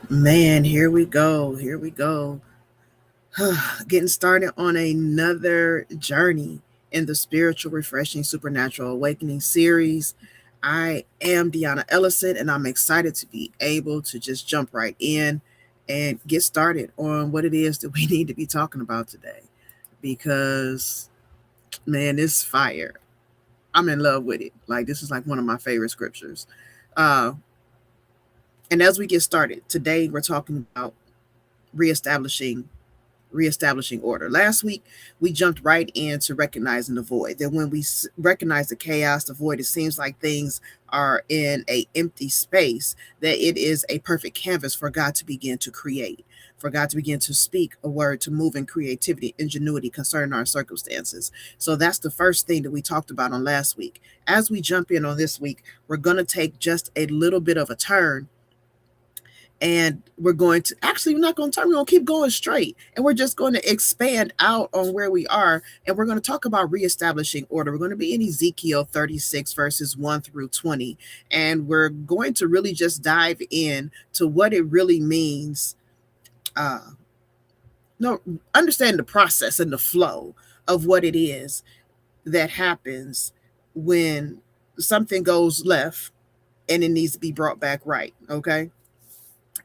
Man, here we go. Here we go. Getting started on another journey in the spiritual, refreshing, supernatural awakening series. I am Deonna Ellison, and I'm excited to be able to just jump right in and get started on what it is that we need to be talking about today. Because, man, this fire. I'm in love with it. Like, this is like one of my favorite scriptures. Uh, and as we get started, today we're talking about reestablishing reestablishing order. Last week, we jumped right into recognizing the void. That when we recognize the chaos, the void, it seems like things are in a empty space, that it is a perfect canvas for God to begin to create, for God to begin to speak a word, to move in creativity, ingenuity concerning our circumstances. So that's the first thing that we talked about on last week. As we jump in on this week, we're going to take just a little bit of a turn, and we're going to actually, we're not going to turn, we're going to keep going straight, and we're just going to expand out on where we are, and we're going to talk about reestablishing order. We're going to be in Ezekiel 36 verses 1 through 20, and we're going to really just dive in to what it really means. uh no Understand the process and the flow of what it is that happens when something goes left and it needs to be brought back right. Okay,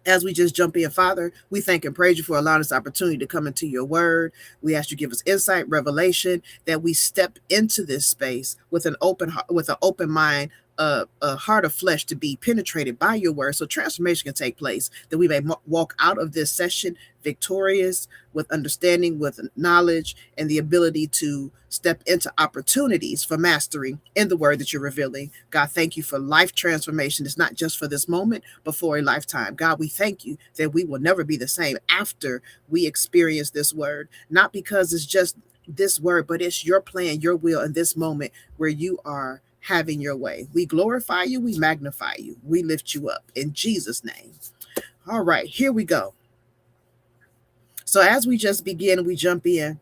as we just jump in, Father, we thank and praise you for allowing us opportunity to come into your word. We ask you to give us insight, revelation, that we step into this space with an open heart, with an open mind, a heart of flesh to be penetrated by your word, so transformation can take place, that we may walk out of this session victorious, with understanding, with knowledge, and the ability to step into opportunities for mastery in the word that you're revealing. God, thank you for life transformation. It's not just for this moment, but for a lifetime. God, we thank you that we will never be the same after we experience this word, not because it's just this word, but it's your plan, your will in this moment where you are having your way. We glorify you, we magnify you, we lift you up in Jesus' name. All right, here we go. So as we just begin, we jump in.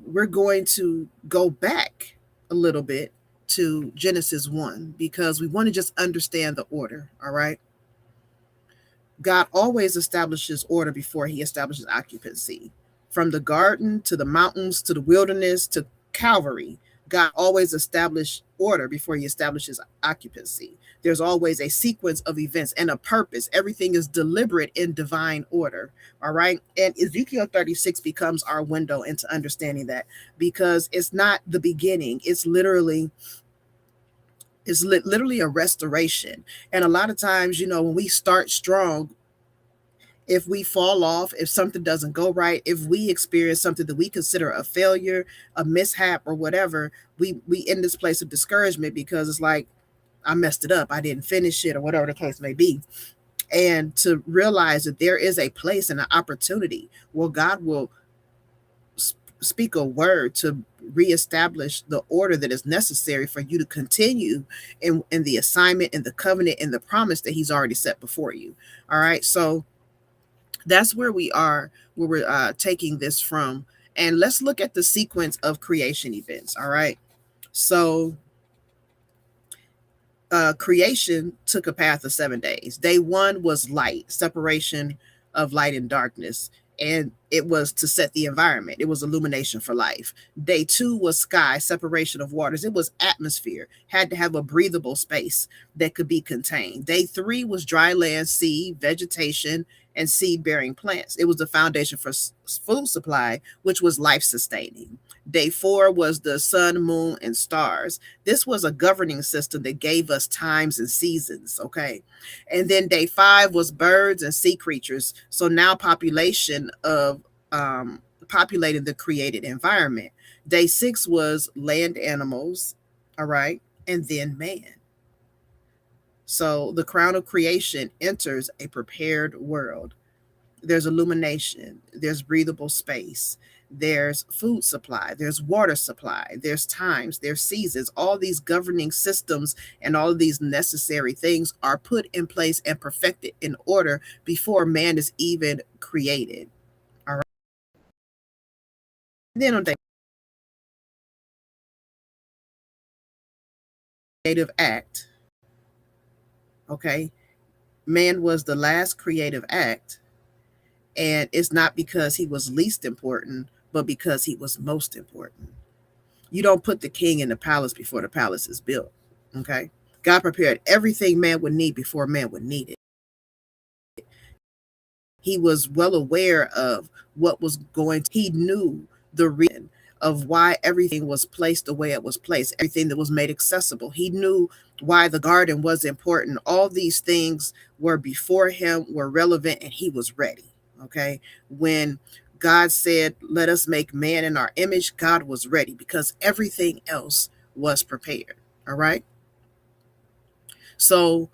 We're going to go back a little bit to Genesis 1 because we want to just understand the order. All right. God always establishes order before he establishes occupancy. From the garden to the mountains to the wilderness to Calvary, God always established order before he establishes occupancy. There's always a sequence of events and a purpose. Everything is deliberate in divine order. All right. And Ezekiel 36 becomes our window into understanding that, because it's not the beginning, it's literally a restoration. And a lot of times, when we start strong, if we fall off, if something doesn't go right, if we experience something that we consider a failure, a mishap, or whatever, we in this place of discouragement, because it's like, I messed it up, I didn't finish it, or whatever the case may be. And to realize that there is a place and an opportunity where God will speak a word to reestablish the order that is necessary for you to continue in the assignment, in the covenant, in the promise that he's already set before you. All right, so that's where we are, where we're taking this from. And let's look at the sequence of creation events. All right, so creation took a path of 7 days. Day one was light, separation of light and darkness, and it was to set the environment. It was illumination for life. Day two was sky, separation of waters. It was atmosphere, had to have a breathable space that could be contained. Day three was dry land, seed, vegetation, and seed bearing plants. It was the foundation for food supply, which was life sustaining. Day four was the sun, moon, and stars. This was a governing system that gave us times and seasons. Okay. And then day five was birds and sea creatures. So now population of populating the created environment. Day six was land animals. All right. And then man. So the crown of creation enters a prepared world. There's illumination, there's breathable space, there's food supply, there's water supply, there's times, there's seasons. All these governing systems and all of these necessary things are put in place and perfected in order before man is even created. All right. And then on the creative act, okay, Man was the last creative act, and it's not because he was least important, but because he was most important. You don't put the king in the palace before the palace is built. Okay. God prepared everything man would need before man would need it. He was well aware of what was going to, he knew the reason of why everything was placed the way it was placed, everything that was made accessible. He knew why the garden was important. All these things were before him, were relevant, and he was ready. Okay. When God said, let us make man in our image, God was ready because everything else was prepared. All right. So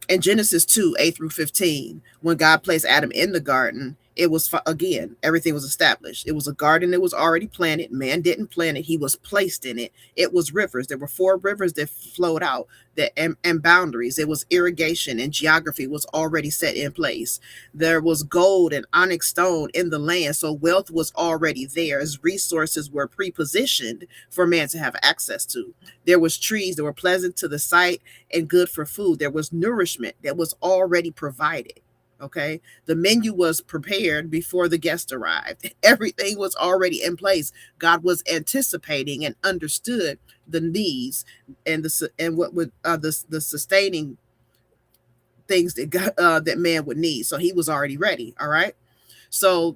in Genesis 2, 8 through 15, when God placed Adam in the garden, it was, again, everything was established. It was a garden that was already planted. Man didn't plant it. He was placed in it. It was rivers. There were 4 rivers that flowed out, and boundaries. It was irrigation, and geography was already set in place. There was gold and onyx stone in the land. So wealth was already there as resources were pre-positioned for man to have access to. There was trees that were pleasant to the sight and good for food. There was nourishment that was already provided. Okay. The menu was prepared before the guest arrived. Everything was already in place. God was anticipating and understood the needs and what would the sustaining things that that man would need. So he was already ready. All right. So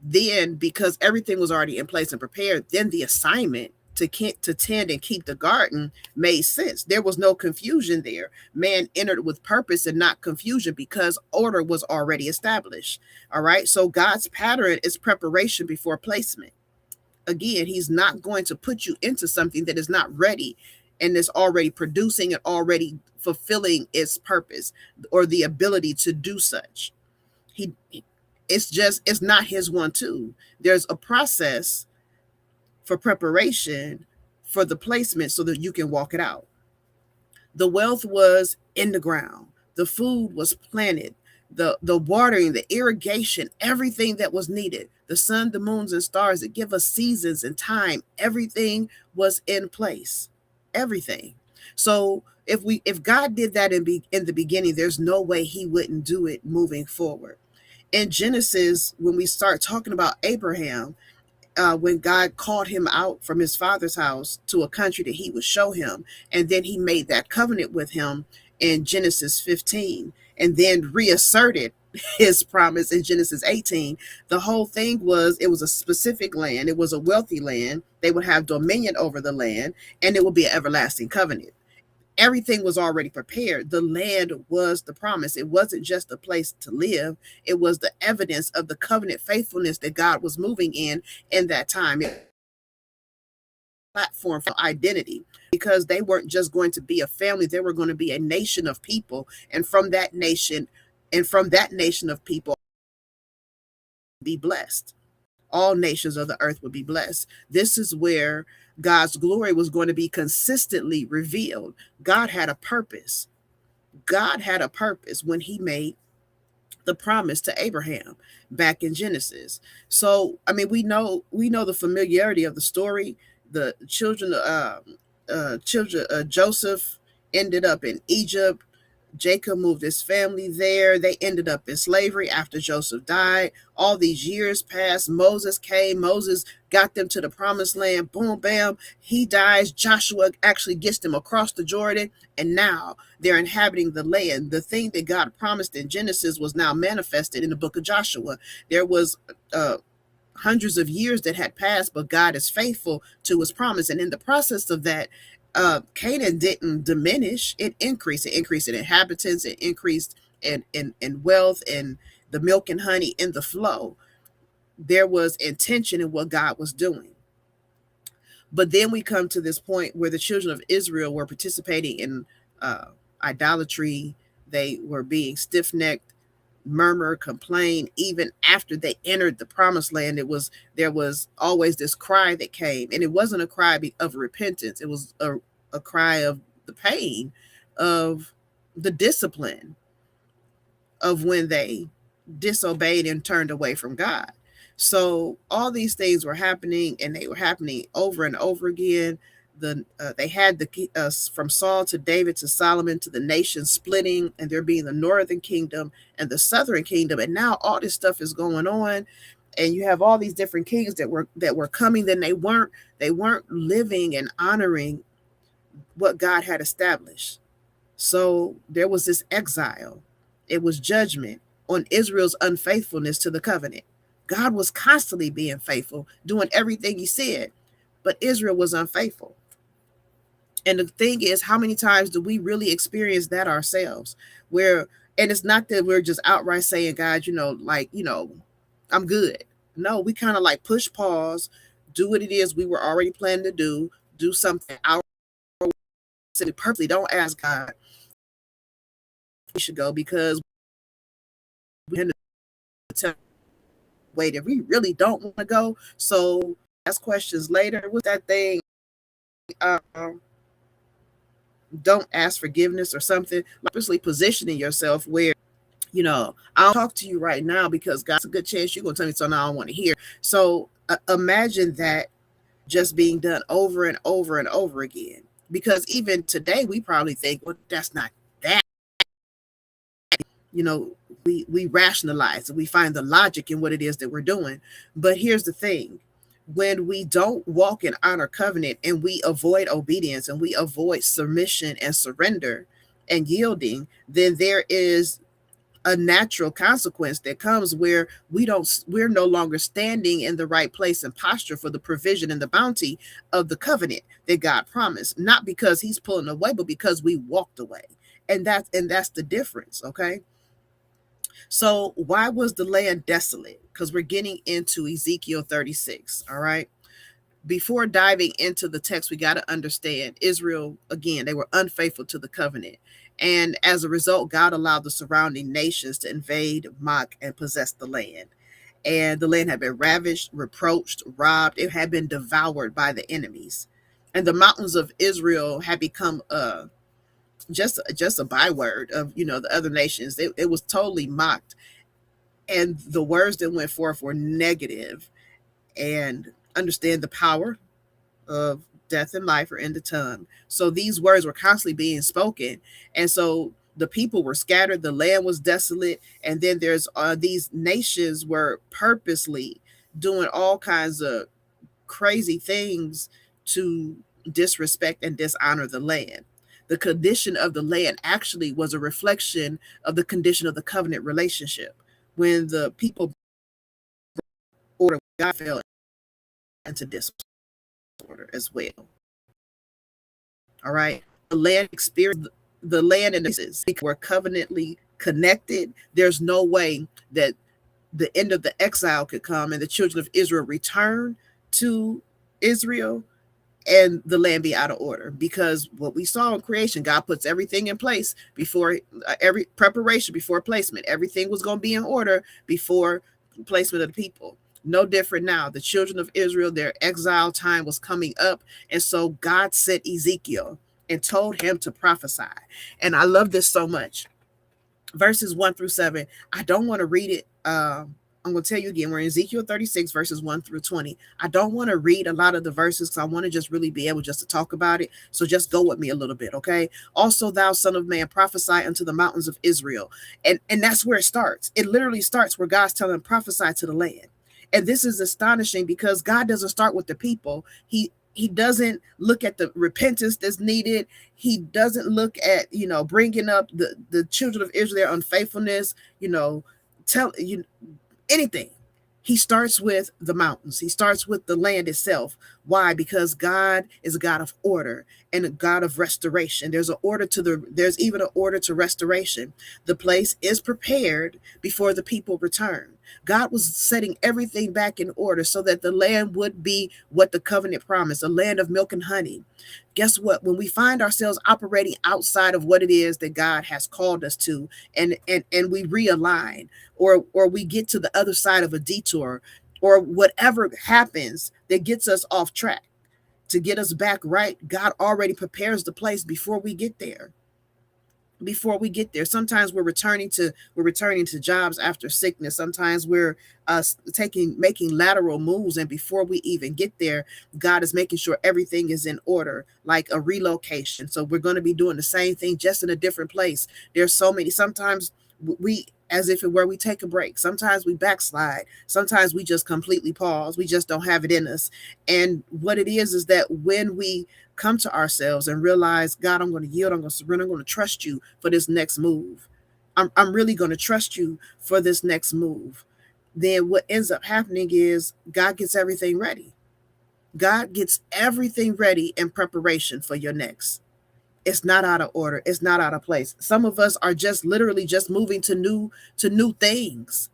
then, because everything was already in place and prepared, then the assignment to tend and keep the garden made sense. There was no confusion there. Man entered with purpose and not confusion because order was already established. All right. So God's pattern is preparation before placement. Again, he's not going to put you into something that is not ready and is already producing and already fulfilling its purpose or the ability to do such. He it's not his 1-2. There's a process for preparation for the placement so that you can walk it out. The wealth was in the ground. The food was planted. The watering, the irrigation, everything that was needed. The sun, the moons, and stars that give us seasons and time. Everything was in place. Everything. So if God did that in the beginning, there's no way he wouldn't do it moving forward. In Genesis, when we start talking about Abraham, when God called him out from his father's house to a country that he would show him, and then he made that covenant with him in Genesis 15, and then reasserted his promise in Genesis 18. The whole thing was, it was a specific land. It was a wealthy land. They would have dominion over the land, and it would be an everlasting covenant. Everything was already prepared. The land was the promise. It wasn't just a place to live. It was the evidence of the covenant faithfulness that God was moving in that time. Platform for identity, because they weren't just going to be a family, they were going to be a nation of people, and from that nation of people be blessed. All nations of the earth would be blessed. This is where God's glory was going to be consistently revealed. God had a purpose. God had a purpose when he made the promise to Abraham back in Genesis. So, I mean, we know the familiarity of the story. The children Joseph ended up in Egypt. Jacob moved his family there. They ended up in slavery after Joseph died. All these years passed. Moses came. Moses got them to the promised land. Boom, bam. He dies. Joshua actually gets them across the Jordan. And now they're inhabiting the land. The thing that God promised in Genesis was now manifested in the book of Joshua. There was hundreds of years that had passed, but God is faithful to his promise. And in the process of that, Canaan didn't diminish, it increased. It increased in inhabitants, it increased in wealth and the milk and honey in the flow. There was intention in what God was doing. But then we come to this point where the children of Israel were participating in idolatry. They were being stiff-necked, murmur, complain. Even after they entered the promised land, there was always this cry that came, and it wasn't a cry of repentance. It was a cry of the pain of the discipline of when they disobeyed and turned away from God. So all these things were happening, and they were happening over and over again. they had from Saul to David to Solomon to the nation splitting, and there being the northern kingdom and the southern kingdom, and now all this stuff is going on, and you have all these different kings that were coming. Then they weren't living and honoring what God had established. So there was this exile. It was judgment on Israel's unfaithfulness to the covenant. God was constantly being faithful, doing everything he said, but Israel was unfaithful. And the thing is, how many times do we really experience that ourselves? Where, and it's not that we're just outright saying, God, I'm good. No, we kind of like push pause, do what it is we were already planning to do something our purposely. Don't ask God we should go, because we tend to tell wait if we really don't want to go. So ask questions later with that thing. Don't ask forgiveness or something. Purposely positioning yourself where, I'll talk to you right now because God's a good chance you're going to tell me something I don't want to hear. So imagine that just being done over and over and over again. Because even today, we probably think, well, that's not that. We rationalize and we find the logic in what it is that we're doing. But here's the thing. When we don't walk in honor covenant and we avoid obedience and we avoid submission and surrender and yielding, then there is a natural consequence that comes where we're no longer standing in the right place and posture for the provision and the bounty of the covenant that God promised, not because he's pulling away, but because we walked away. And that's the difference. Okay. So why was the land desolate? Because we're getting into Ezekiel 36. All right. Before diving into the text, we got to understand Israel, again, they were unfaithful to the covenant. And as a result, God allowed the surrounding nations to invade, mock, and possess the land. And the land had been ravished, reproached, robbed. It had been devoured by the enemies. And the mountains of Israel had become just a byword of, the other nations. It was totally mocked. And the words that went forth were negative. And understand the power of death and life are in the tongue. So these words were constantly being spoken. And so the people were scattered, the land was desolate. And then there's these nations were purposely doing all kinds of crazy things to disrespect and dishonor the land. The condition of the land actually was a reflection of the condition of the covenant relationship. When the people order, God fell into disorder as well. All right. The land experienced, the land and the were covenantly connected. There's no way that the end of the exile could come and the children of Israel return to Israel and the land be out of order, because what we saw in creation, God puts everything in place before every preparation, before placement. Everything was going to be in order before placement of the people. No different now. The children of Israel, their exile time was coming up. And so God sent Ezekiel and told him to prophesy. And I love this so much. Verses 1-7. I don't want to read it. I'm going to tell you again, we're in Ezekiel 36, verses 1-20. I don't want to read a lot of the verses because I want to just really be able just to talk about it. So just go with me a little bit, okay? Also, thou son of man, prophesy unto the mountains of Israel. And that's where it starts. It literally starts where God's telling him, prophesy to the land. And this is astonishing because God doesn't start with the people. He doesn't look at the repentance that's needed. He doesn't look at, bringing up the children of Israel, their unfaithfulness, anything. He starts with the mountains. He starts with the land itself. Why? Because God is a God of order and a God of restoration. There's even an order to restoration. The place is prepared before the people return. God was setting everything back in order so that the land would be what the covenant promised, a land of milk and honey. Guess what? When we find ourselves operating outside of what it is that God has called us to, and we realign, or we get to the other side of a detour, or whatever happens that gets us off track, to get us back right, God already prepares the place before we get there. before we get there. Sometimes we're returning to jobs after sickness. Sometimes we're making lateral moves, and before we even get there, God is making sure everything is in order, like a relocation. So we're going to be doing the same thing, just in a different place. There's so many. Sometimes we, as if it were, we take a break. Sometimes we backslide. Sometimes we just completely pause. We just don't have it in us. And what it is that when we come to ourselves and realize, God, I'm going to yield, I'm going to surrender, I'm going to trust you for this next move. I'm really going to trust you for this next move. Then what ends up happening is God gets everything ready. God gets everything ready in preparation for your next. It's not out of order. It's not out of place. Some of us are just literally just moving to new things.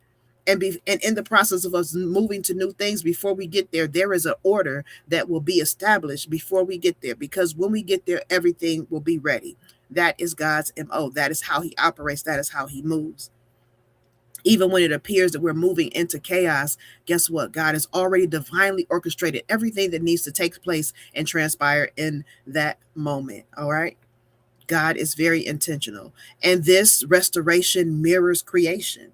And in the process of us moving to new things, before we get there, there is an order that will be established before we get there, because when we get there, everything will be ready. That is God's MO. That is how he operates. That is how he moves. Even when it appears that we're moving into chaos, guess what? God has already divinely orchestrated everything that needs to take place and transpire in that moment. All right. God is very intentional. And this restoration mirrors creation.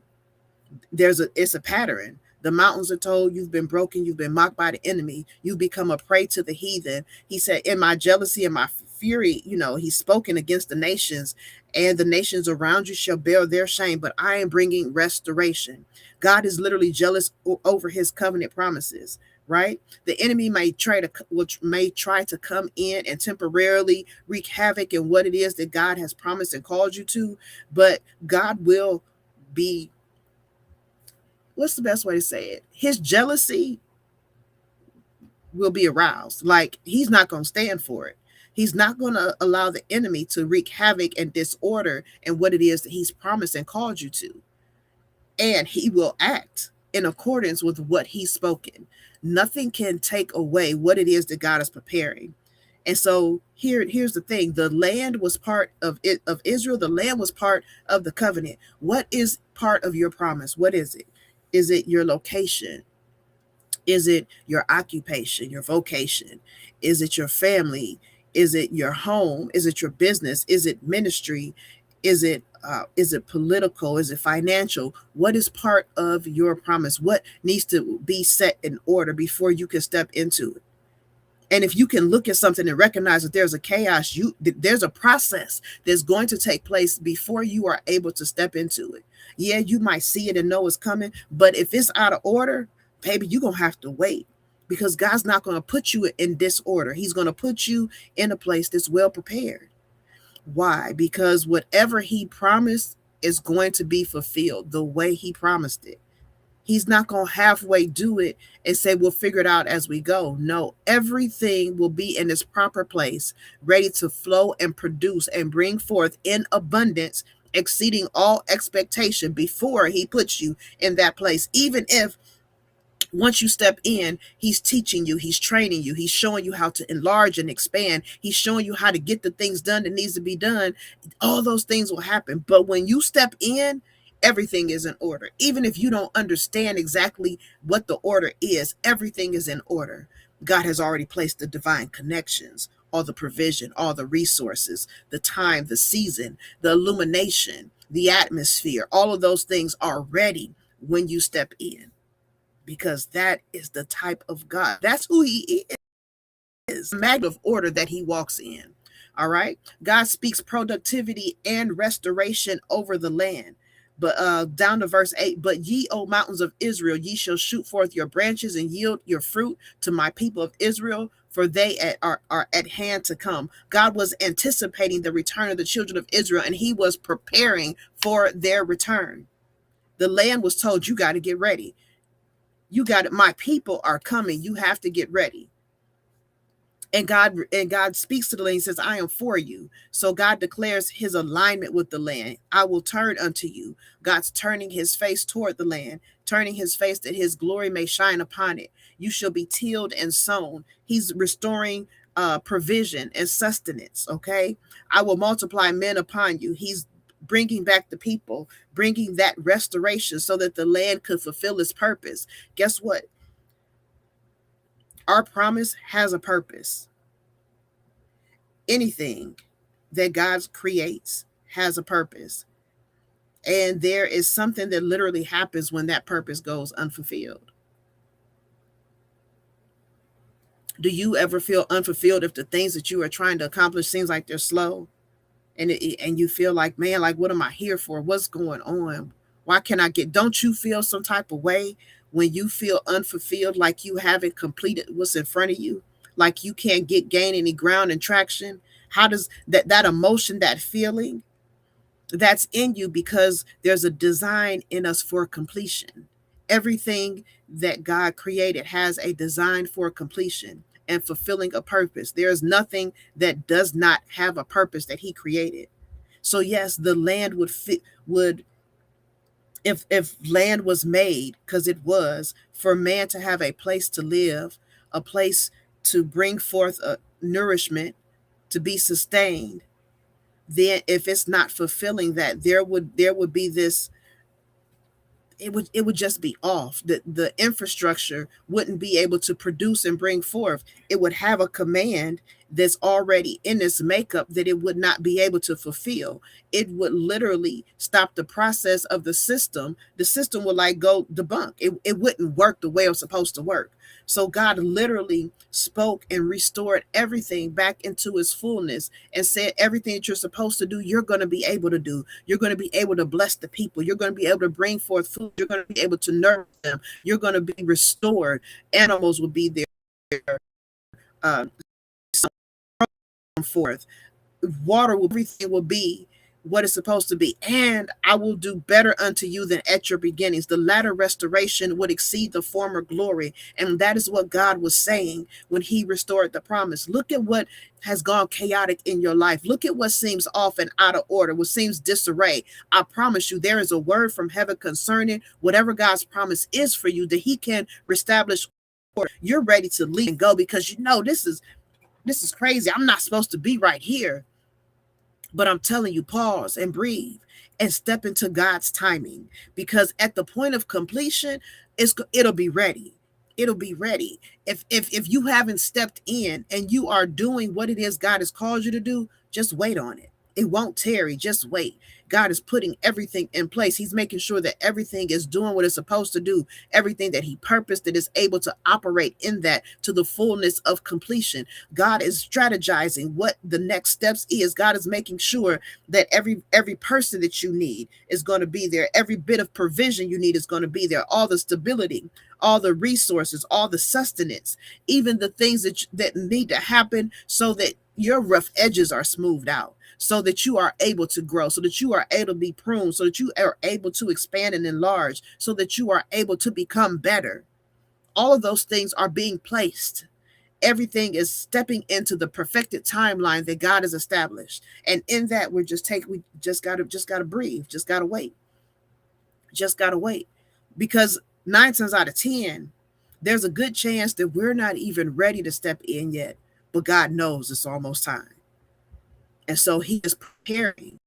It's a pattern. The mountains are told, you've been broken, you've been mocked by the enemy, you become a prey to the heathen. He said, in my jealousy and my fury, he's spoken against the nations, and the nations around you shall bear their shame, but I am bringing restoration. God is literally jealous over his covenant promises, right? The enemy may try to come in and temporarily wreak havoc in what it is that God has promised and called you to, but God will be, what's the best way to say it? His jealousy will be aroused. Like, he's not going to stand for it. He's not going to allow the enemy to wreak havoc and disorder in what it is that he's promised and called you to. And he will act in accordance with what he's spoken. Nothing can take away what it is that God is preparing. And so here's the thing: the land was part of Israel. The land was part of the covenant. What is part of your promise? What is it? Is it your location? Is it your occupation, your vocation? Is it your family? Is it your home? Is it your business? Is it ministry? Is it political? Is it financial? What is part of your promise? What needs to be set in order before you can step into it? And if you can look at something and recognize that there's a chaos, there's a process that's going to take place before you are able to step into it. Yeah, you might see it and know it's coming, but if it's out of order, baby, you're going to have to wait, because God's not going to put you in disorder. He's going to put you in a place that's well prepared. Why? Because whatever he promised is going to be fulfilled the way he promised it. He's not going to halfway do it and say, we'll figure it out as we go. No, everything will be in its proper place, ready to flow and produce and bring forth in abundance, exceeding all expectation before he puts you in that place. Even if once you step in, he's teaching you, he's training you, he's showing you how to enlarge and expand, he's showing you how to get the things done that needs to be done. All those things will happen, but when you step in, everything is in order. Even if you don't understand exactly what the order is, everything is in order. God has already placed the divine connections, all the provision, all the resources, the time, the season, the illumination, the atmosphere. All of those things are ready when you step in, because that is the type of God. That's who he is. The magnet of order that he walks in. All right. God speaks productivity and restoration over the land. But down to verse 8, but ye, O mountains of Israel, ye shall shoot forth your branches and yield your fruit to my people of Israel, for they are at hand to come. God was anticipating the return of the children of Israel, and he was preparing for their return. The land was told, you got to get ready. You got it. My people are coming. You have to get ready. And God speaks to the land. He says, I am for you. So God declares his alignment with the land. I will turn unto you. God's turning his face toward the land, turning his face that his glory may shine upon it. You shall be tilled and sown. He's restoring provision and sustenance. Okay. I will multiply men upon you. He's bringing back the people, bringing that restoration so that the land could fulfill its purpose. Guess what? Our promise has a purpose. Anything that God creates has a purpose. And there is something that literally happens when that purpose goes unfulfilled. Do you ever feel unfulfilled if the things that you are trying to accomplish seems like they're slow? And you feel like, man, like, what am I here for? What's going on? Why can't I get? Don't you feel some type of way when you feel unfulfilled, like you haven't completed what's in front of you, like you can't gain any ground and traction? How does that emotion, that feeling, that's in you, because there's a design in us for completion. Everything that God created has a design for completion and fulfilling a purpose. There is nothing that does not have a purpose that he created. So yes, the land would fit, would, if land was made, because it was, for man to have a place to live, a place to bring forth a nourishment, to be sustained, then if it's not fulfilling that, there would be this, it would just be off. The infrastructure wouldn't be able to produce and bring forth. It would have a command that's already in its makeup that it would not be able to fulfill. It would literally stop the process of the system. The system would like go debunk. It wouldn't work the way it was supposed to work. So God literally spoke and restored everything back into its fullness and said, everything that you're supposed to do, you're going to be able to do. You're going to be able to bless the people. You're going to be able to bring forth food. You're going to be able to nourish them. You're going to be restored. Animals will be there. Um, forth. Water will, everything will be what it's supposed to be. And I will do better unto you than at your beginnings. The latter restoration would exceed the former glory. And that is what God was saying when he restored the promise. Look at what has gone chaotic in your life. Look at what seems off and out of order, what seems disarray. I promise you, there is a word from heaven concerning whatever God's promise is for you, that he can reestablish order. You're ready to leave and go, because you know this is crazy. I'm not supposed to be right here. But I'm telling you, pause and breathe and step into God's timing, because at the point of completion, it'll be ready. It'll be ready. If you haven't stepped in and you are doing what it is God has called you to do, just wait on it. It won't tarry. Just wait. God is putting everything in place. He's making sure that everything is doing what it's supposed to do. Everything that he purposed, that is able to operate in that to the fullness of completion. God is strategizing what the next steps is. God is making sure that every person that you need is going to be there. Every bit of provision you need is going to be there. All the stability, all the resources, all the sustenance, even the things that need to happen so that your rough edges are smoothed out, so that you are able to grow, so that you are able to be pruned, so that you are able to expand and enlarge, so that you are able to become better. All of those things are being placed. Everything is stepping into the perfected timeline that God has established. And in that, we just gotta breathe, just gotta wait. Just gotta wait. Because 9 times out of 10, there's a good chance that we're not even ready to step in yet. But God knows it's almost time. And so he is preparing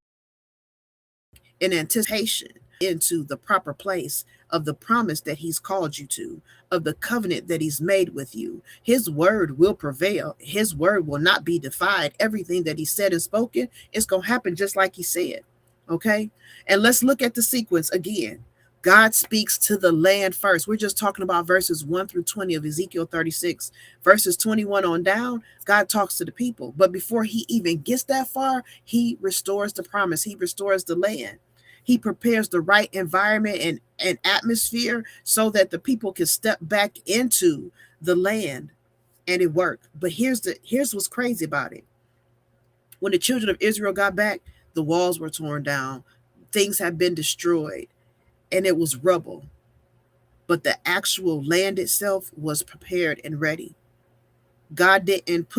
in anticipation into the proper place of the promise that he's called you to, of the covenant that he's made with you. His word will prevail. His word will not be defied. Everything that he said and spoken is going to happen just like he said. Okay? And let's look at the sequence again. God speaks to the land first. We're just talking about verses 1 through 20 of Ezekiel 36. Verses 21 on down, God talks to the people. But before he even gets that far, he restores the promise. He restores the land. He prepares the right environment and atmosphere so that the people can step back into the land and it worked. But here's what's crazy about it. When the children of Israel got back, the walls were torn down. Things had been destroyed. And it was rubble. But the actual land itself was prepared and ready. God didn't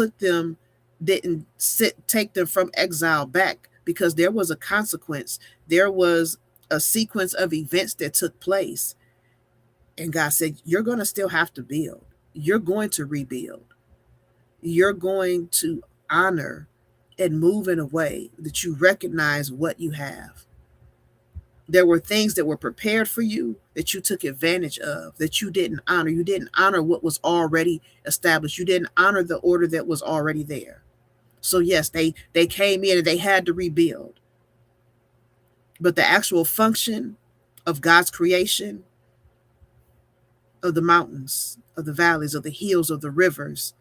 take them from exile back, because there was a consequence. There was a sequence of events that took place. And God said, you're going to still have to build. You're going to rebuild. You're going to honor and move in a way that you recognize what you have. There were things that were prepared for you that you took advantage of, that you didn't honor. You didn't honor what was already established. You didn't honor the order that was already there. So yes, they came in and they had to rebuild. But the actual function of God's creation, of the mountains, of the valleys, of the hills, of the rivers,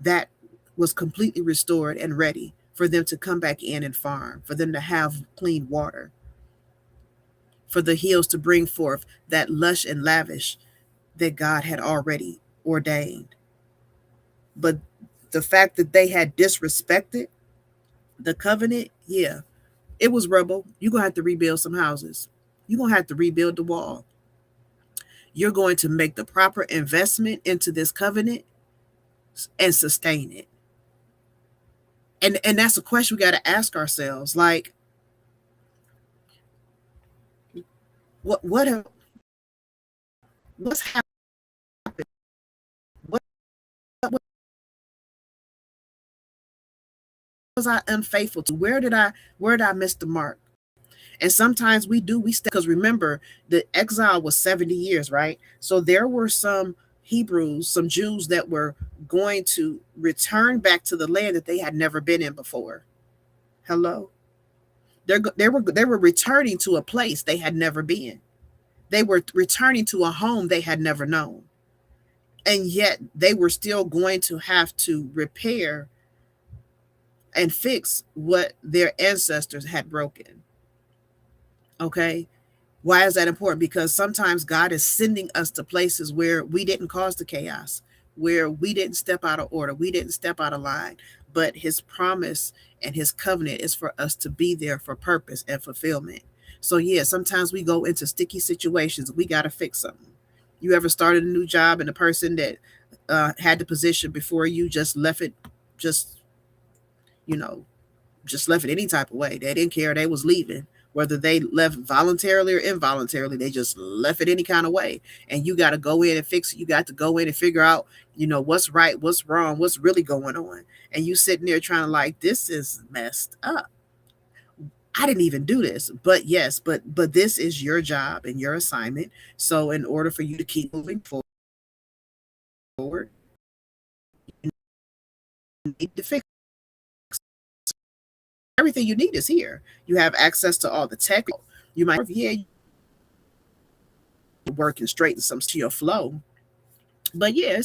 that was completely restored and ready for them to come back in and farm, for them to have clean water, for the hills to bring forth that lush and lavish that God had already ordained. But the fact that they had disrespected the covenant, yeah, it was rubble. You're going to have to rebuild some houses. You're going to have to rebuild the wall. You're going to make the proper investment into this covenant and sustain it. And that's a question we got to ask ourselves. Like, what's happened? What was I unfaithful to? Where did I miss the mark? And sometimes we stay, because remember, the exile was 70 years, right? So there were some Hebrews, some Jews that were going to return back to the land that they had never been in before. Hello. They were returning to a place they had never been. They were returning to a home they had never known. And yet they were still going to have to repair and fix what their ancestors had broken. Okay. Why is that important? Because sometimes God is sending us to places where we didn't cause the chaos, where we didn't step out of order, we didn't step out of line, but his promise and his covenant is for us to be there for purpose and fulfillment. So yeah, sometimes we go into sticky situations. We got to fix something. You ever started a new job and the person that had the position before you just left it, just, you know, just left it any type of way. They didn't care. They was leaving. Whether they left voluntarily or involuntarily, they just left it any kind of way. And you got to go in and fix it. You got to go in and figure out, what's right, what's wrong, what's really going on. And you sitting there trying to, like, this is messed up. I didn't even do this. But yes, but this is your job and your assignment. So in order for you to keep moving forward, you need to fix everything you need is here. You have access to all the tech. You might, yeah, you're working straight and some to your flow. But yeah,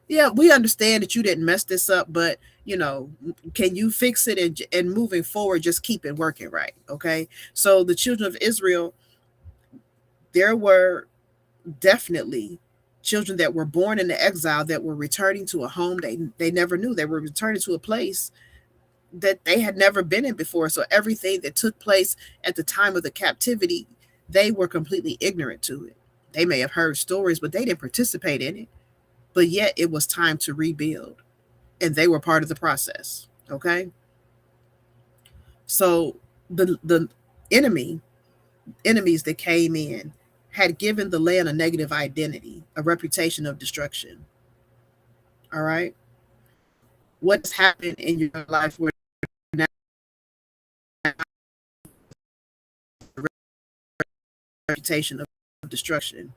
yeah, we understand that you didn't mess this up, but can you fix it, and moving forward, just keep it working right. Okay. So the children of Israel, there were definitely children that were born in the exile that were returning to a home they never knew. They were returning to a place that they had never been in before. So everything that took place at the time of the captivity, they were completely ignorant to it. They may have heard stories, but they didn't participate in it. But yet it was time to rebuild, and they were part of the process. Okay. So the enemies that came in had given the land a negative identity, a reputation of destruction. All right. What's happened in your life where now reputation of destruction?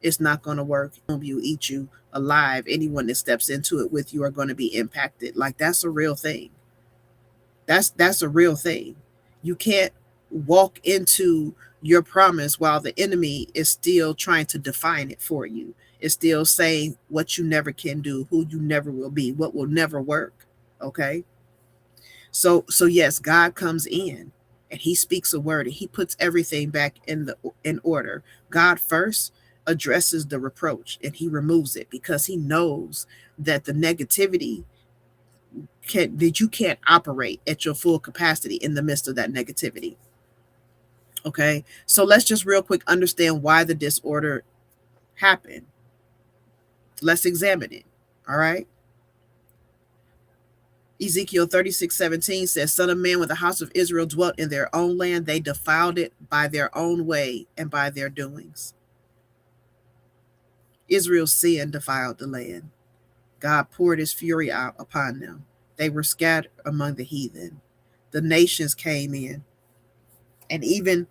It's not going to work. You eat you alive. Anyone that steps into it with you are going to be impacted. Like, that's a real thing. That's a real thing. You can't walk into your promise while the enemy is still trying to define it for you. It's still saying what you never can do, who you never will be, what will never work. Okay. So yes, God comes in and he speaks a word and he puts everything back in order. God first addresses the reproach and he removes it, because he knows that the negativity that you can't operate at your full capacity in the midst of that negativity. Okay. So let's just real quick understand why the disorder happened. Let's examine it. All right. Ezekiel 36:17 says, Son of man, when the house of Israel dwelt in their own land, they defiled it by their own way and by their doings. Israel's sin defiled the land. God poured his fury out upon them. They were scattered among the heathen. The nations came in. And even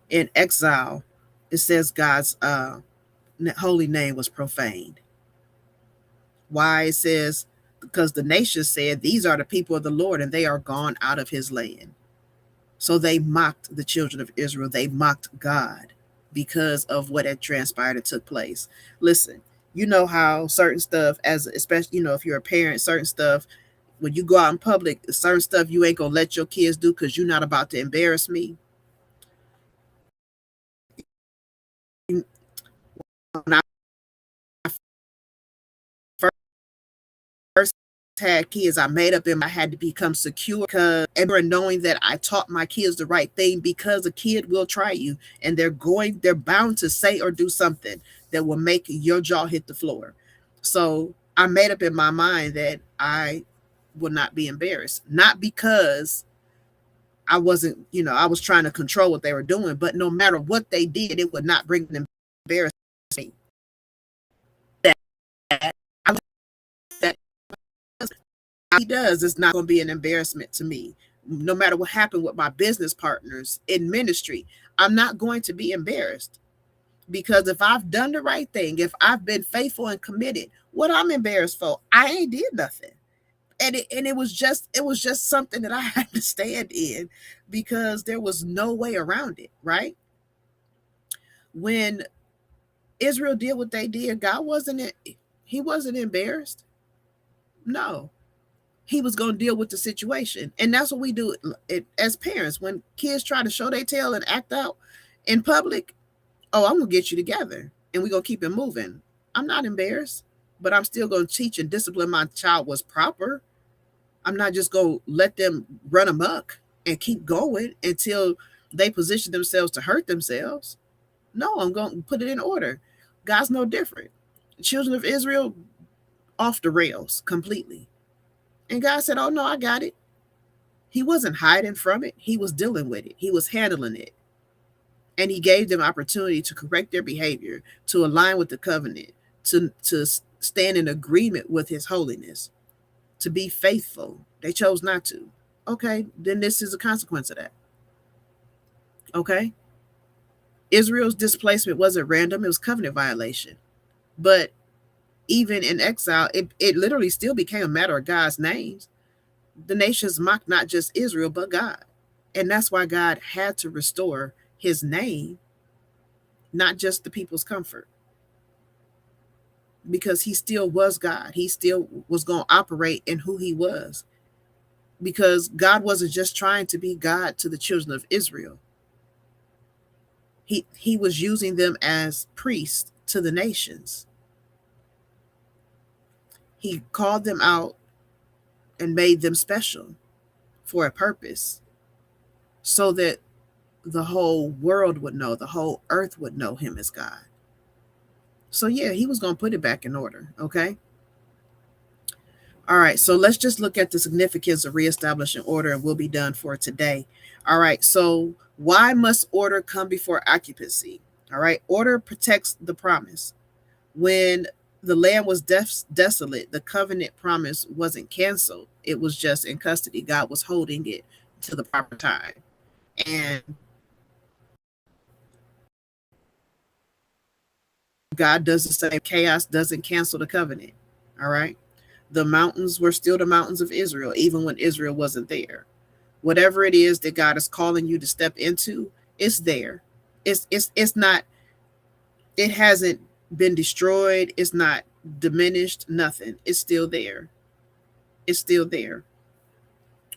in exile, it says God's holy name was profaned. Why? It says, because the nations said, these are the people of the Lord, and they are gone out of his land. So they mocked the children of Israel. They mocked God because of what had transpired and took place. Listen, you know how certain stuff, as especially, if you're a parent, certain stuff, when you go out in public, certain stuff you ain't gonna let your kids do because you're not about to embarrass me. When I first had kids, I made up in my had to become secure because and knowing that I taught my kids the right thing, because a kid will try you and they're bound to say or do something that will make your jaw hit the floor. So I made up in my mind that I would not be embarrassed, not because I wasn't, I was trying to control what they were doing, but no matter what they did, it would not bring them embarrassment. That, that he does, it's not going to be an embarrassment to me. No matter what happened with my business partners in ministry, I'm not going to be embarrassed, because if I've done the right thing, if I've been faithful and committed, what I'm embarrassed for? I ain't did nothing. And it was just something that I had to stand in, because there was no way around it, right? When Israel did what they did, he wasn't embarrassed. No, he was going to deal with the situation. And that's what we do as parents. When kids try to show their tail and act out in public, oh, I'm going to get you together and we're going to keep it moving. I'm not embarrassed, but I'm still going to teach and discipline my child was proper. I'm not just going to let them run amok and keep going until they position themselves to hurt themselves. No, I'm going to put it in order. God's no different. The children of Israel off the rails completely. And God said, oh, no, I got it. He wasn't hiding from it. He was dealing with it. He was handling it. And he gave them opportunity to correct their behavior, to align with the covenant, to stand in agreement with his holiness, to be faithful. They chose not to. Okay, then this is a consequence of that. Okay. Israel's displacement wasn't random, it was covenant violation. But even in exile, it literally still became a matter of God's names. The nations mocked not just Israel, but God. And that's why God had to restore his name, not just the people's comfort. Because he still was God. He still was going to operate in who he was. Because God wasn't just trying to be God to the children of Israel. He was using them as priests to the nations. He called them out and made them special for a purpose, so that the whole world would know, the whole earth would know him as God. So yeah, he was going to put it back in order. Okay. All right. So let's just look at the significance of reestablishing order and we'll be done for today. All right. So why must order come before occupancy? All right. Order protects the promise. When the land was desolate, the covenant promise wasn't canceled. It was just in custody. God was holding it to the proper time. And God does the same. Chaos doesn't cancel the covenant. All right. The mountains were still the mountains of Israel, even when Israel wasn't there. Whatever it is that God is calling you to step into, it's there. It's not, it hasn't been destroyed, it's not diminished, nothing. It's still there. It's still there.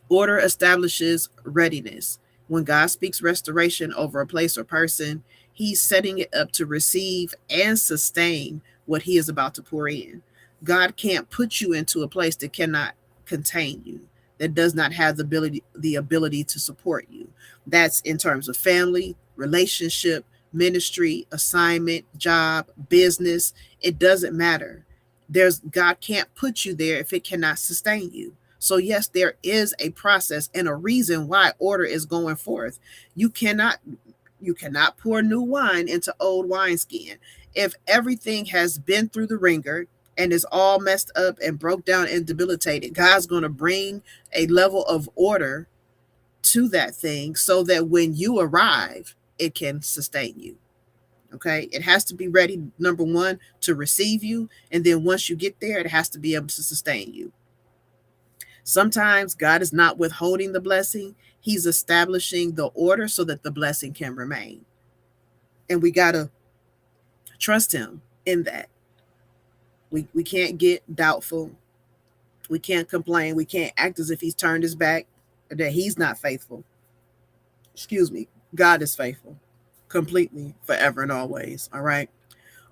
Order establishes readiness. When God speaks restoration over a place or person, he's setting it up to receive and sustain what he is about to pour in. God can't put you into a place that cannot contain you, that does not have the ability to support you. That's in terms of family, relationship, ministry, assignment, job, business. It doesn't matter. God can't put you there if it cannot sustain you. So yes, there is a process and a reason why order is going forth. You cannot pour new wine into old wineskin. If everything has been through the ringer and is all messed up and broke down and debilitated, God's going to bring a level of order to that thing so that when you arrive, it can sustain you. Okay. It has to be ready, number one, to receive you. And then once you get there, it has to be able to sustain you. Sometimes God is not withholding the blessing, He's establishing the order so that the blessing can remain. And we got to trust Him in that. We can't get doubtful. We can't complain. We can't act as if He's turned His back, or that He's not faithful. Excuse me. God is faithful completely, forever and always. All right.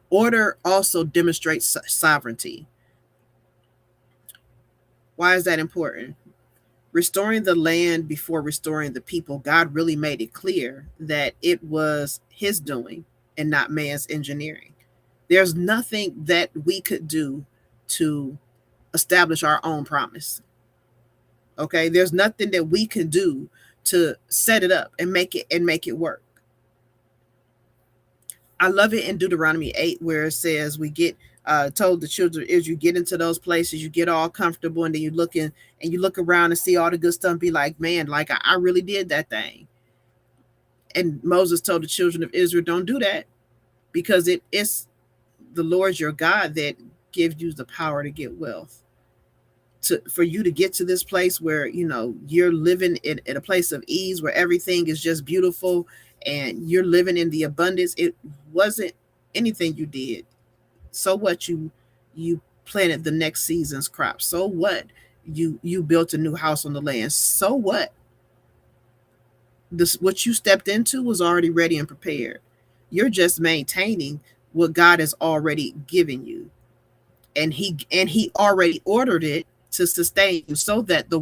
Order also demonstrates sovereignty. Why is that important? Restoring the land before restoring the people, God really made it clear that it was His doing and not man's engineering. There's nothing that we could do to establish our own promise. Okay, there's nothing that we can do to set it up and make it work. I love it in Deuteronomy 8 where it says we get told the children is you get into those places, you get all comfortable, and then you look in and you look around and see all the good stuff and be like, man, like I really did that thing. And Moses told the children of Israel, don't do that, because it is the Lord your God that gives you the power to get wealth. For you to get to this place where you're living in a place of ease, where everything is just beautiful and you're living in the abundance. It wasn't anything you did. So what? You planted the next season's crop. So what? You built a new house on the land. So what? This, what you stepped into, was already ready and prepared. You're just maintaining what God has already given you, and he already ordered it to sustain you so that the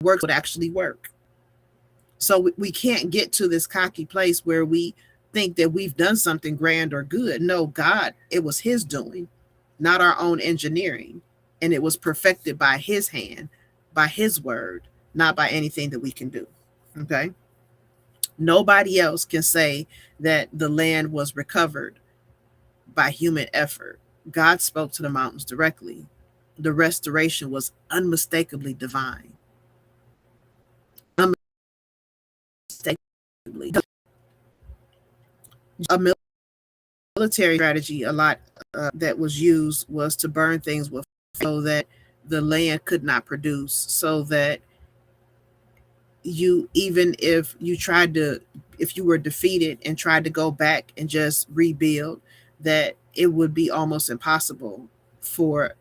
work would actually work. So we can't get to this cocky place where we think that we've done something grand or good. No, God, it was His doing, not our own engineering. And it was perfected by His hand, by His word, not by anything that we can do. Okay. Nobody else can say that the land was recovered by human effort. God spoke to the mountains directly. The restoration was unmistakably divine. Unmistakably. A military strategy, a lot that was used, was to burn things with so that the land could not produce, so that even if you were defeated and tried to go back and just rebuild, that it would be almost impossible for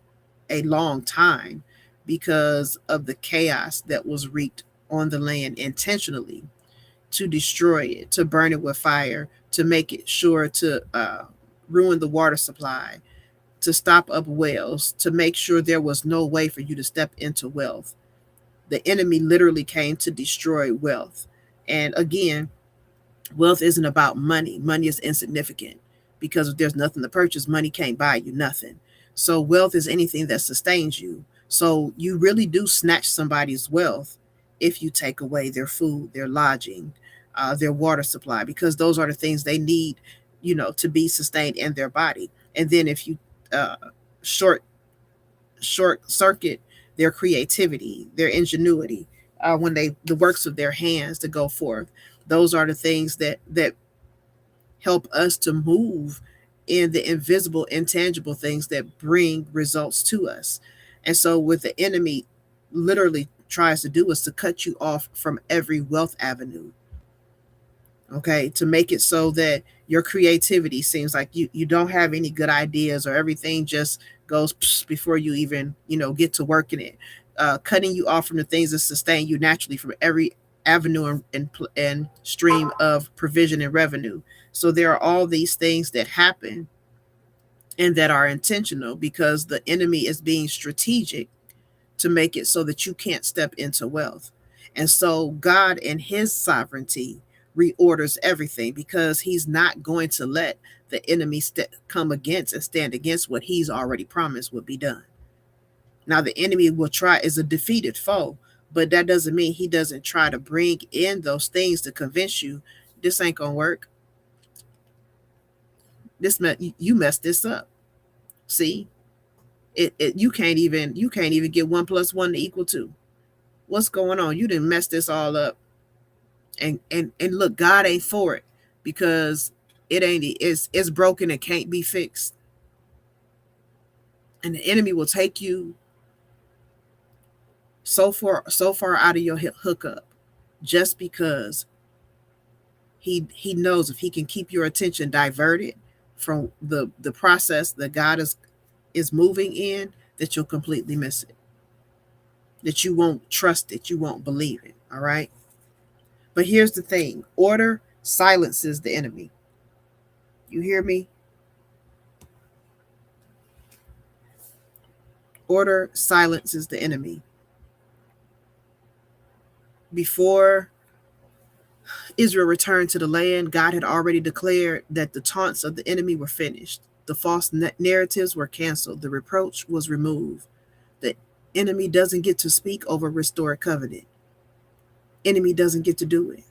a long time, because of the chaos that was wreaked on the land intentionally to destroy it, to burn it with fire, to make it sure to ruin the water supply, to stop up wells, to make sure there was no way for you to step into wealth. The enemy literally came to destroy wealth. And again, wealth isn't about money. Money is insignificant, because if there's nothing to purchase, money can't buy you nothing. So wealth is anything that sustains you. So you really do snatch somebody's wealth if you take away their food, their lodging, their water supply, because those are the things they need, to be sustained in their body. And then if you uh, short circuit their creativity, their ingenuity, when the works of their hands to go forth, those are the things that help us to move in the invisible, intangible things that bring results to us. And so what the enemy literally tries to do is to cut you off from every wealth avenue. Okay, to make it so that your creativity seems like you don't have any good ideas, or everything just goes before you even get to work in it, cutting you off from the things that sustain you naturally from every avenue and stream of provision and revenue. So there are all these things that happen and that are intentional, because the enemy is being strategic to make it so that you can't step into wealth. And so God, in His sovereignty, reorders everything, because He's not going to let the enemy come against and stand against what He's already promised would be done. Now, the enemy is a defeated foe, but that doesn't mean he doesn't try to bring in those things to convince you this ain't gonna work. You messed this up. See, you can't even get 1 + 1 = 2. What's going on? You didn't mess this all up. And look, God ain't for it, because it's broken and can't be fixed. And the enemy will take you so far out of your hookup, just because he knows if he can keep your attention diverted from the process that God is moving in, that you'll completely miss it, that you won't trust it, you won't believe it. All right. But here's the thing: order silences the enemy. You hear me? Order silences the enemy. Before Israel returned to the land, God had already declared that the taunts of the enemy were finished. The false narratives were canceled. The reproach was removed. The enemy doesn't get to speak over restored covenant. Enemy doesn't get to do it.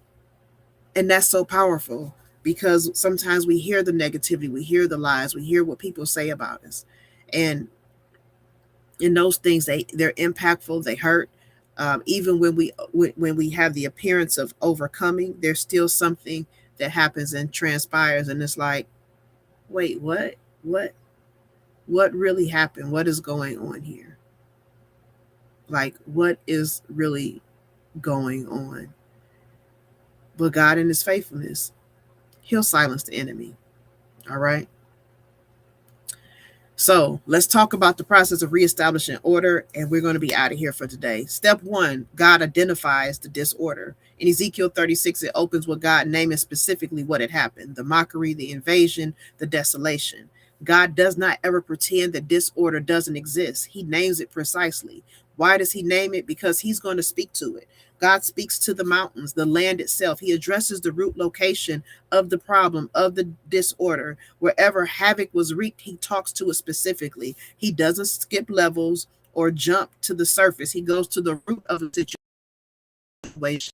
And that's so powerful, because sometimes we hear the negativity, we hear the lies, we hear what people say about us. And in those things, they're impactful, they hurt. Even when we have the appearance of overcoming, there's still something that happens and transpires, and it's like, wait, what really happened? What is going on here? Like, what is really going on? But God, in his faithfulness, he'll silence the enemy. All right. So let's talk about the process of reestablishing order, and we're going to be out of here for today. Step one: God identifies the disorder. In Ezekiel 36, it opens with God naming specifically what had happened: the mockery, the invasion, the desolation. God does not ever pretend that disorder doesn't exist. He names it precisely. Why does he name it? Because he's going to speak to it. God speaks to the mountains, the land itself. He addresses the root location of the problem, of the disorder. Wherever havoc was wreaked, he talks to it specifically. He doesn't skip levels or jump to the surface. He goes to the root of the situation.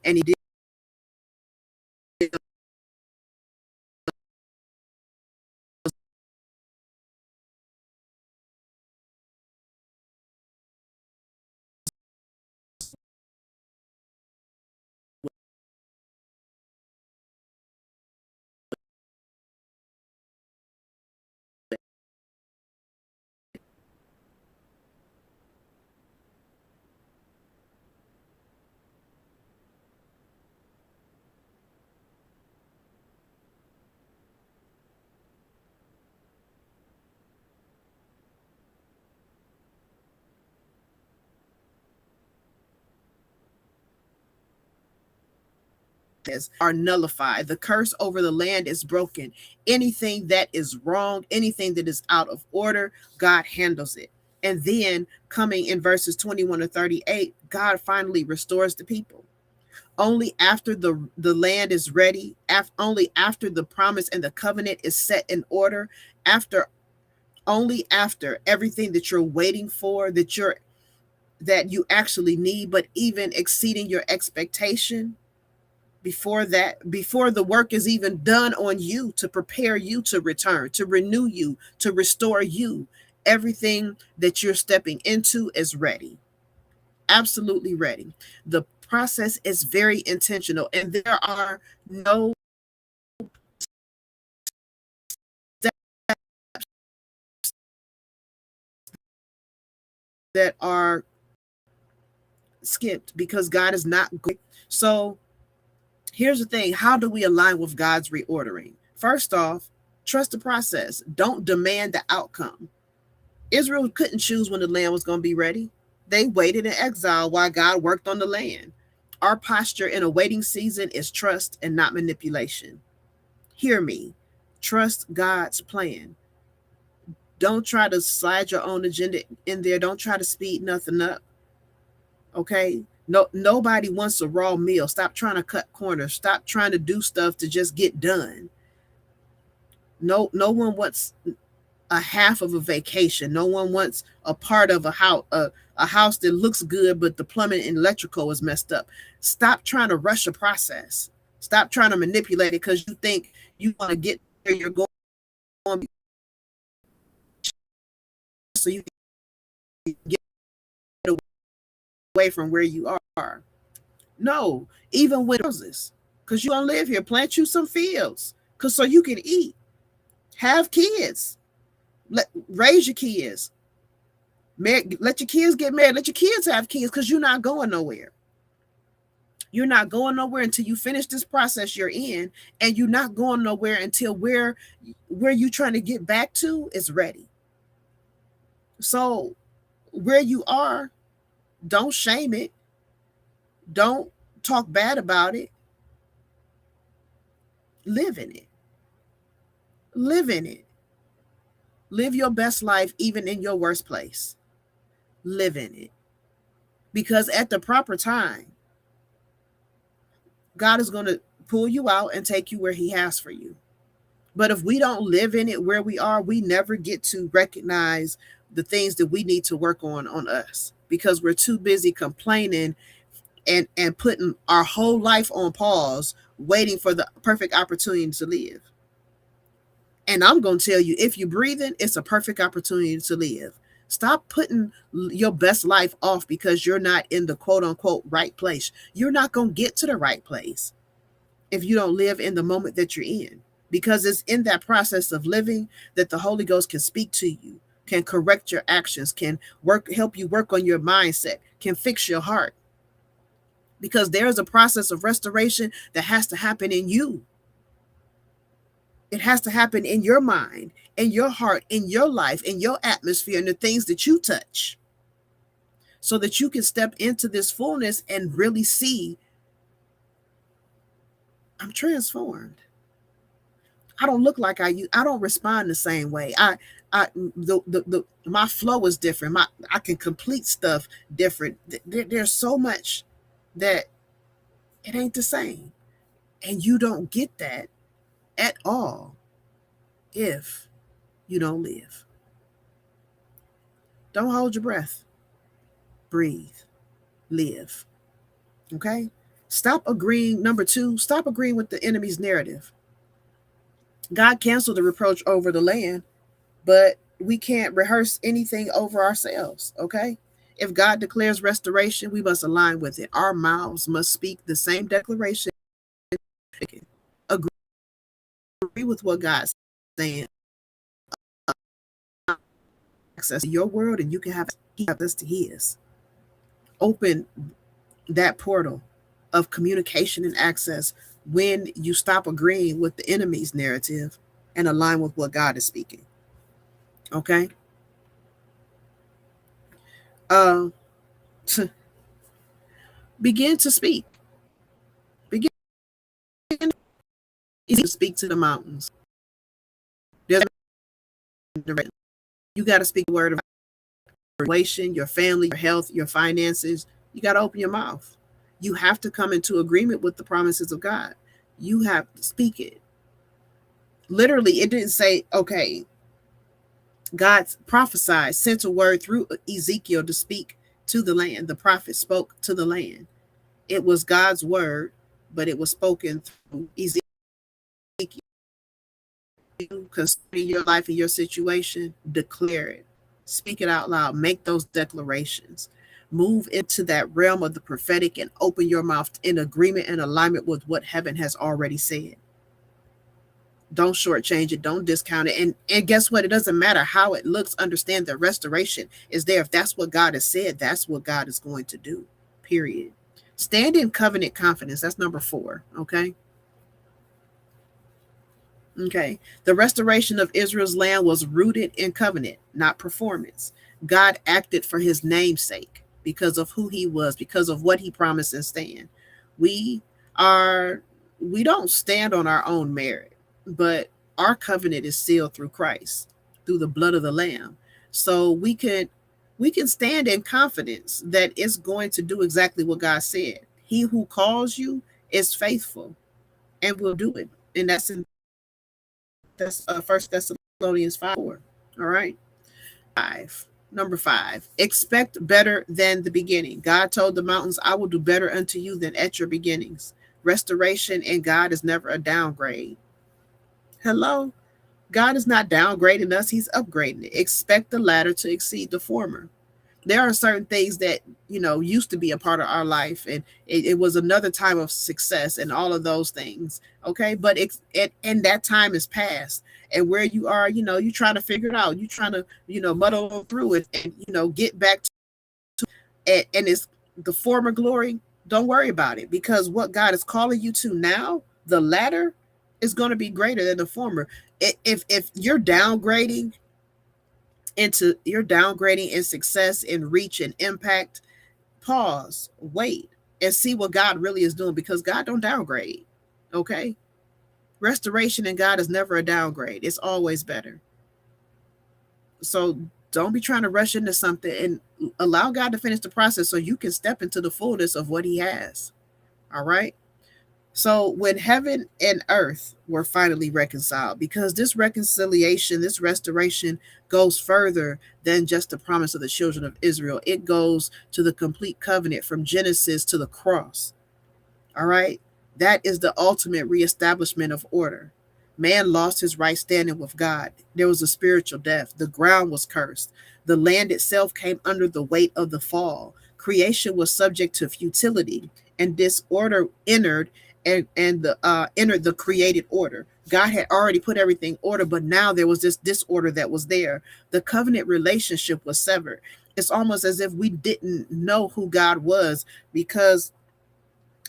And he did are nullified. The curse over the land is broken. Anything that is wrong, anything that is out of order, God handles it. And then, coming in verses 21 to 38, God finally restores the people. Only after the land is ready, only after the promise and the covenant is set in order, after only after everything that you're waiting for, that you actually need, but even exceeding your expectation, before the work is even done on you to prepare you to return, to renew you, to restore you, everything that you're stepping into is ready. Absolutely ready. The process is very intentional, and there are no steps that are skipped, because God is not good. So here's the thing: how do we align with God's reordering? First off, trust the process. Don't demand the outcome. Israel couldn't choose when the land was going to be ready. They waited in exile while God worked on the land. Our posture in a waiting season is trust and not manipulation. Hear me. Trust God's plan. Don't try to slide your own agenda in there. Don't try to speed nothing up. Okay? No, nobody wants a raw meal. Stop trying to cut corners. Stop trying to do stuff to just get done. No one wants a half of a vacation. No one wants a part of a house that looks good, but the plumbing and electrical is messed up. Stop trying to rush a process. Stop trying to manipulate it because you think you want to get where you're going, so you can get away from where you are. No, even with houses, because you don't live here, plant you some fields, because so you can eat, have kids, raise your kids. Let your kids get married. Let your kids have kids, because you're not going nowhere. You're not going nowhere until you finish this process you're in, and you're not going nowhere until where you're trying to get back to is ready. So where you are, don't shame it. Don't talk bad about it. Live in it. Live in it. Live your best life even in your worst place. Live in it. Because at the proper time, God is going to pull you out and take you where he has for you. But if we don't live in it where we are, we never get to recognize the things that we need to work on us, because we're too busy complaining and putting our whole life on pause, waiting for the perfect opportunity to live. And I'm going to tell you, if you're breathing, it's a perfect opportunity to live. Stop putting your best life off because you're not in the quote unquote right place. You're not going to get to the right place if you don't live in the moment that you're in, because it's in that process of living that the Holy Ghost can speak to you, can correct your actions, can help you work on your mindset, can fix your heart. Because there's a process of restoration that has to happen in you. It has to happen in your mind, in your heart, in your life, in your atmosphere, and the things that you touch, so that you can step into this fullness and really see, I'm transformed. I don't look like I don't respond the same way. My flow is different. I can complete stuff different. There's so much that it ain't the same. And you don't get that at all if you don't live. Don't hold your breath. Breathe. Live. Okay? Stop agreeing. Number 2, stop agreeing with the enemy's narrative. God canceled the reproach over the land, but we can't rehearse anything over ourselves. Okay? If God declares restoration, we must align with it. Our mouths must speak the same declaration. Agree with what God's saying. Access to your world, and you can have access to his. Open that portal of communication and access when you stop agreeing with the enemy's narrative and align with what God is speaking. Okay? Begin to speak. Begin to speak to the mountains. You got to speak the word of your situation, your family, your health, your finances. You got to open your mouth. You have to come into agreement with the promises of God. You have to speak it. Literally, it didn't say, okay, God prophesied, sent a word through Ezekiel to speak to the land. The prophet spoke to the land. It was God's word, but it was spoken through Ezekiel. Concerning your life and your situation, declare it. Speak it out loud. Make those declarations. Move into that realm of the prophetic and open your mouth in agreement and alignment with what heaven has already said. Don't shortchange it. Don't discount it. And guess what? It doesn't matter how it looks. Understand that restoration is there. If that's what God has said, that's what God is going to do. Period. Stand in covenant confidence. That's number 4. Okay. Okay. The restoration of Israel's land was rooted in covenant, not performance. God acted for his name's sake because of who he was, because of what he promised and stand. We don't stand on our own merit, but our covenant is sealed through Christ, through the blood of the Lamb. So we can stand in confidence that it's going to do exactly what God said. He who calls you is faithful and will do it. And that's in 1 Thessalonians 5. All right. 5. Number 5. Expect better than the beginning. God told the mountains, I will do better unto you than at your beginnings. Restoration in God is never a downgrade. Hello? God is not downgrading us. He's upgrading it. Expect the latter to exceed the former. There are certain things that, used to be a part of our life, and it was another time of success and all of those things. Okay, but and that time is past, and where you are, you're trying to figure it out. You're trying to, muddle through it, and get back to, and it's the former glory. Don't worry about it, because what God is calling you to now, the latter, is going to be greater than the former. If you're downgrading in success and reach and impact, pause, wait, and see what God really is doing, because God don't downgrade. Okay, restoration in God is never a downgrade. It's always better. So don't be trying to rush into something, and allow God to finish the process so you can step into the fullness of what he has. All right. So when heaven and earth were finally reconciled, because this reconciliation, this restoration goes further than just the promise of the children of Israel. It goes to the complete covenant from Genesis to the cross. All right. That is the ultimate reestablishment of order. Man lost his right standing with God. There was a spiritual death. The ground was cursed. The land itself came under the weight of the fall. Creation was subject to futility, and disorder entered and entered the created order. God had already put everything in order, but now there was this disorder that was there. The covenant relationship was severed. It's almost as if we didn't know who God was, because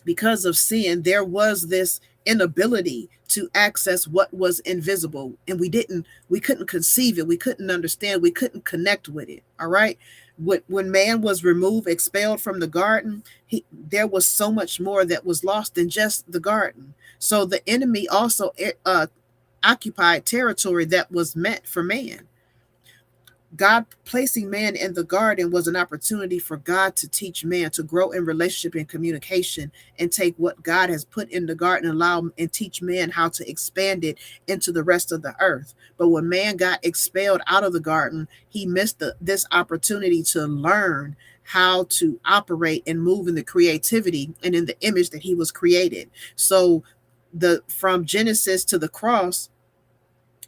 of sin. There was this inability to access what was invisible, and we couldn't conceive it, we couldn't understand, we couldn't connect with it. All right. When man was removed, expelled from the garden, there was so much more that was lost than just the garden. So the enemy also occupied territory that was meant for man. God placing man in the garden was an opportunity for God to teach man to grow in relationship and communication, and take what God has put in the garden, allow and teach man how to expand it into the rest of the earth. But when man got expelled out of the garden, he missed this opportunity to learn how to operate and move in the creativity and in the image that he was created. So from Genesis to the cross,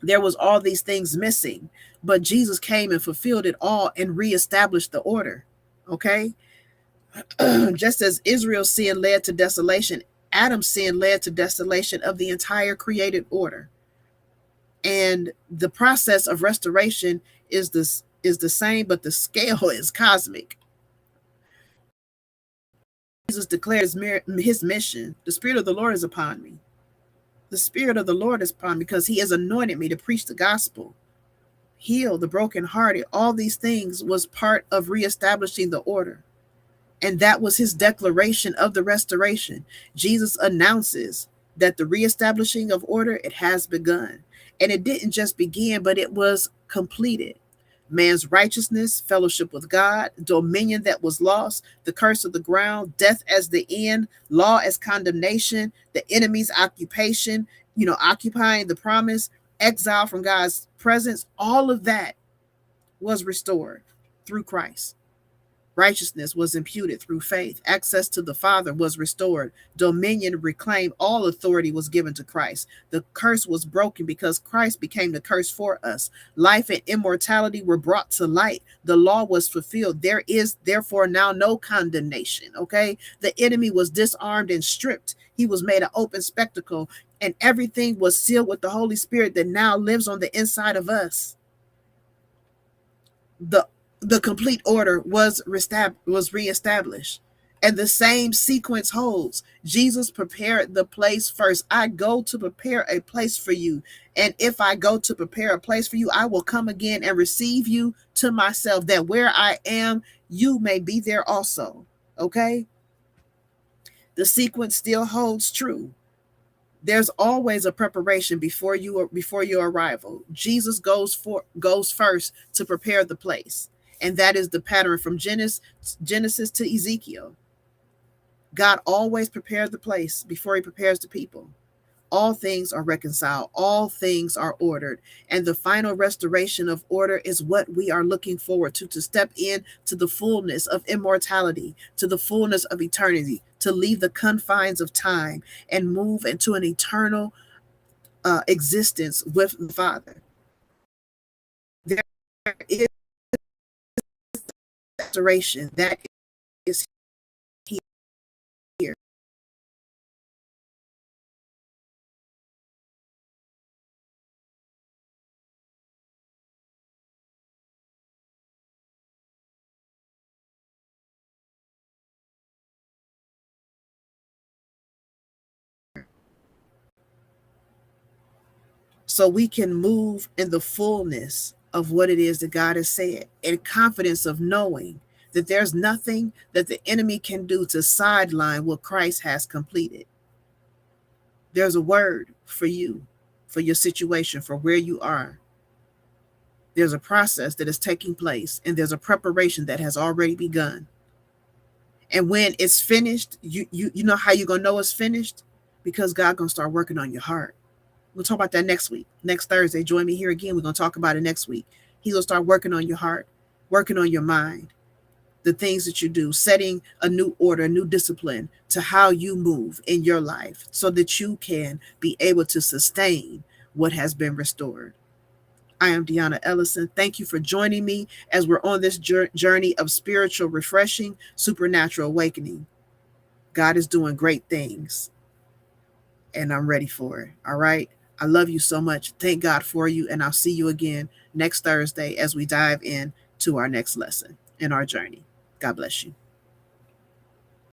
there was all these things missing, but Jesus came and fulfilled it all and reestablished the order. Okay. Just as Israel's sin led to desolation, Adam's sin led to desolation of the entire created order. And the process of restoration is the same, but the scale is cosmic. Jesus declares his mission: the Spirit of the Lord is upon me. The Spirit of the Lord is upon me, because he has anointed me to preach the gospel, heal the brokenhearted. All these things was part of reestablishing the order. And that was his declaration of the restoration. Jesus announces that the reestablishing of order, it has begun. And it didn't just begin, but it was completed. Man's righteousness, fellowship with God, dominion that was lost, the curse of the ground, death as the end, law as condemnation, the enemy's occupation, occupying the promise, exile from God's presence, all of that was restored through Christ. Righteousness was imputed through faith. Access to the Father was restored. Dominion reclaimed. All authority was given to Christ. The curse was broken because Christ became the curse for us. Life and immortality were brought to light. The law was fulfilled. There is therefore now no condemnation. Okay. The enemy was disarmed and stripped. He was made an open spectacle, and everything was sealed with the Holy Spirit that now lives on the inside of us. The complete order was reestablished. And the same sequence holds. Jesus prepared the place first. I go to prepare a place for you. And if I go to prepare a place for you, I will come again and receive you to myself, that where I am, you may be there also. Okay? The sequence still holds true. There's always a preparation before your arrival. Jesus goes first to prepare the place. And that is the pattern from Genesis to Ezekiel. God always prepared the place before he prepares the people. All things are reconciled. All things are ordered. And the final restoration of order is what we are looking forward to step in to the fullness of immortality, to the fullness of eternity, to leave the confines of time and move into an eternal existence with the Father. There is restoration that is here. So we can move in the fullness of what it is that God has said, in confidence of knowing that there's nothing that the enemy can do to sideline what Christ has completed. There's a word for you, for your situation, for where you are. There's a process that is taking place, and there's a preparation that has already begun. And when it's finished, you know how you're gonna know it's finished? Because God's gonna start working on your heart. We'll talk about that next week. Next Thursday, join me here again. We're gonna talk about it next week. He's gonna start working on your heart, working on your mind, the things that you do, setting a new order, a new discipline to how you move in your life so that you can be able to sustain what has been restored. I am Deonna Ellison. Thank you for joining me as we're on this journey of spiritual refreshing, supernatural awakening. God is doing great things, and I'm ready for it. All right. I love you so much. Thank God for you. And I'll see you again next Thursday as we dive in to our next lesson in our journey. God bless you.